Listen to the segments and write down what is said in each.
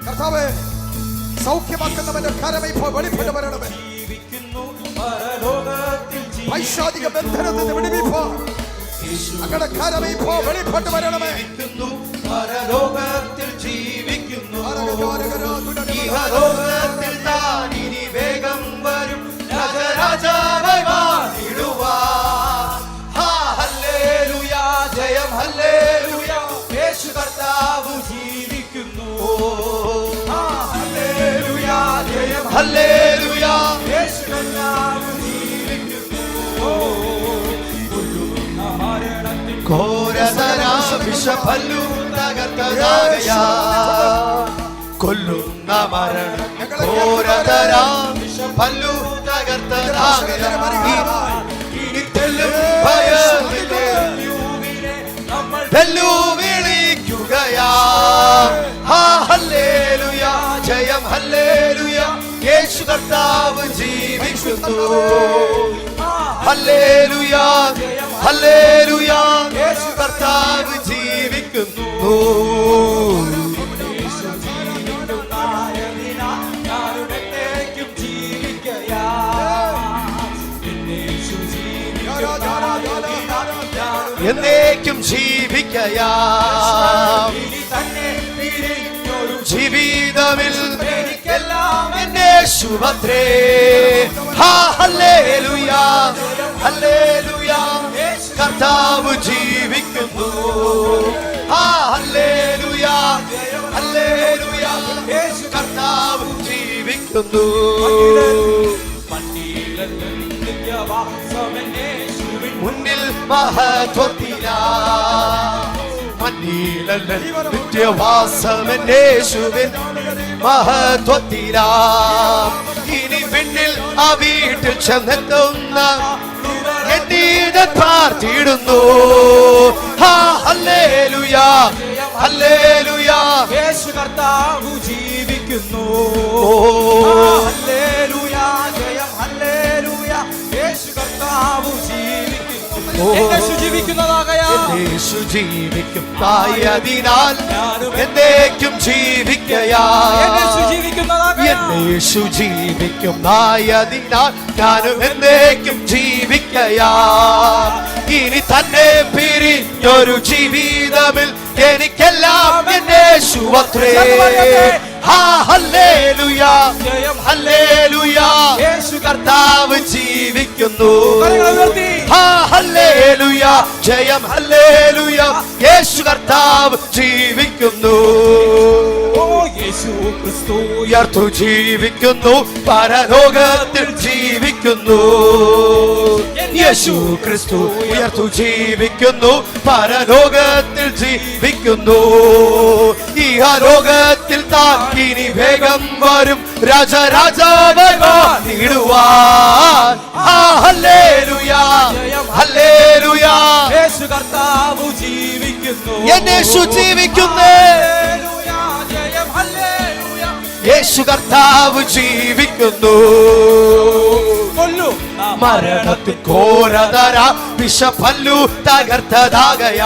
കർത്താവേ, സൗഖ്യമാക്കുന്നവന്റെ കരം ഇപ്പോൾ വെളിപ്പെട്ട് വരണമേ. പൈശാചിക ബന്ധനത്തിൽ നിന്ന് വിടുവിപ്പാൻ അങ്ങയുടെ കരം ഇപ്പോൾ വെളിപ്പെട്ട് വരണമേ. പരലോകത്തിൽ ജീവിക്കുന്നു, ഇഹലോകത്തിൽ താൻ ഇനി വേഗം വരും, രാജരാജാവായി വാണിടുവാൻ. ഹല്ലേലൂയ, ജയം ഹല്ലേലൂയ, യേശു കർത്താവ് ജീവിക്കുന്നു. ഹല്ലേലൂയ, ജയം ഹല്ലേലൂയ, യേശു കർത്താവ് ജീവിക്കുന്നു. ഘോരതരാ വിഷഭല്ലു തകർത്തതാകയാ, കൊല്ലുന്ന മരണം ഘോരതരാ വിഷഭല്ലു തകർത്തതാകയാ, ഇനിത്തെല്ലും ഭയമില്ലേ വെല്ലുവിളിക്കുകയാ. ഹല്ലേലൂയ, ജയം ഹല്ലേലൂയ, യേശു കർത്താവ് ജീവിക്കുന്നു. ഹല്ലേലൂയ, ഹല്ലേലൂയ, യേശു കർത്താവ് ജീവിക്കുന്നു. എന്നേക്കും ജീവിക്കയാ, ജീവിതമിൽ എനിക്കെല്ലാം എന്നെ ശുഭത്രേ. ഹല്ലേലൂയ, ഹല്ലേലൂയ, കർത്താവ് ജീവിക്കുന്നു. ഹല്ലേലൂയ, ഹല്ലേലൂയ, കർത്താവ് ജീവിക്കുന്നു. മുന്നിൽ മഹത്വത്തിലാ, മന്നീലല്ല നിത്യവാസമേശുവിൻ മഹത്വത്തിലാ. ഇനി പിന്നിൽ ആ വീട്ടിൽ ചെന്നെത്തുന്ന എന്നീനെ പ്രാർത്ഥിടുന്നു. ഹല്ലേലൂയ, ഹല്ലേലൂയ, യേശു കർത്താവ് ജീവിക്കുന്നു. ഹല്ലേലൂയ, ജയം ഹല്ലേലൂയ, യേശു കർത്താവ് ജീവിക്കുന്നു. യേശു ജീവിക്കും ആയതിനാൽ എന്നേക്കും ജീവിക്കയാ. യേശു ജീവിക്കും ആയതിനാൽ ഞാനും എന്നേക്കും ജീവിക്കയാ. ഇനി തന്നെ പിരിഞ്ഞൊരു ജീവിതമിൽ എനിക്കെല്ലാം എന്നെ യേശുവത്രേ. ഹല്ലേലൂയ, ഹല്ലേലൂയ, യേശു കർത്താവ് ജീവിക്കുന്നു. ഹല്ലേലൂയ, ജയം ഹല്ലേലൂയ, യേശു കർത്താവ് ജീവിക്കുന്നു. യേശു ക്രിസ്തു ഉയർത്തു ജീവിക്കുന്നു, പരലോകത്തിൽ ജീവിക്കുന്നു. യേശു ക്രിസ്തു ഉയർത്തു ജീവിക്കുന്നു, പരലോകത്തിൽ ജീവിക്കുന്നു. ഇഹലോകത്തിൽ താൻ ഇനി വേഗം വരും, രാജരാജാവായി വാണിടുവാൻ. ഹല്ലേലൂയ, ഹല്ലേലൂയ, യേശു കർത്താവ് ജീവിക്കുന്നു. യേശു ജീവിക്കുന്നേ, യേശു കർത്താവ് ജീവിക്കുന്നു. മരണത്തിൽ ഘോരതര വിഷഭല്ലു തകർത്തതാകയാൽ,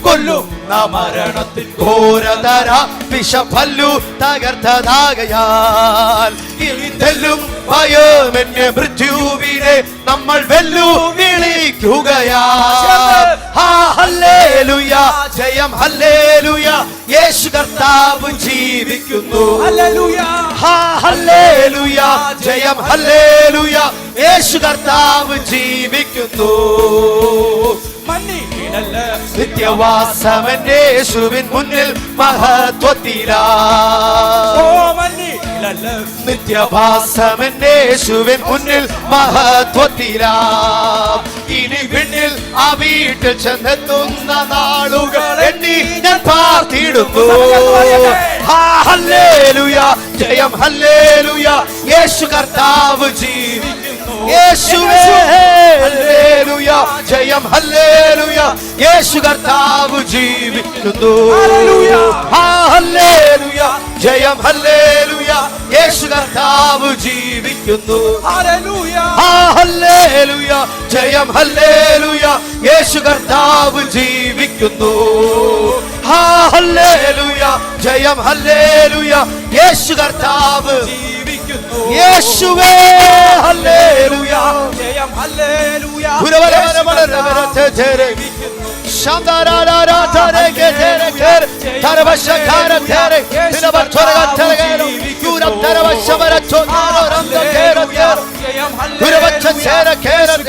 കൊല്ലുന്ന മരണത്തിൽ ഘോരതര വിഷഭല്ലു തകർത്തതാകയാൽ, ഇനിതെല്ലും ഭയമെന്നെ മൃത്യുവിനെ നമ്മൾ വെല്ലുവിളിക്കുകയാ. ഹല്ലേലൂയ, ജയം ഹല്ലേലൂയ, യേശു കർത്താവ് ജീവിക്കുന്നു. ഹല്ലേലൂയ, ജയം ഹല്ലേലൂയ, യേശു കർത്താവ് ജീവിക്കുന്നു. നിത്യവാസമേശുവിൻ മുന്നിൽ മഹത്വത്തിലാ, നിത്യവാസമേശുവിൻ മുന്നിൽ മഹത്വത്തിലാ. ഇനി പിന്നിൽ ആ വീട്ടിൽ ചെന്നെത്തുന്ന നാളുകൾ എണ്ണി ഞാൻ പ്രാർത്ഥിടുന്നു. ഹല്ലേലൂയ, ജയം ഹല്ലേലൂയ, യേശു കർത്താവ് ജീവിക്കുന്നു. യേശുവേ ഹല്ലേലൂയ, ജയം ഹല്ലേലൂയ, യേശു കർത്താവ് ജീവിക്കുന്നു. ഹല്ലേലൂയ, ജയം ഹല്ലേലൂയ, യേശു കർത്താവ് ജീവിക്കുന്നു. ഹല്ലേലൂയ, ജയം ഹല്ലേലൂയ, യേശു കർത്താവ് ജീവിക്കുന്നു. ഹല്ലേലൂയ ജയം ഹല്ലേലൂയ യേശു കർത്താവ് ജീവിക്കുന്നു. യേശുവേ ഹല്ലേലൂയ ജയം ഹല്ലേലൂയ. യേശു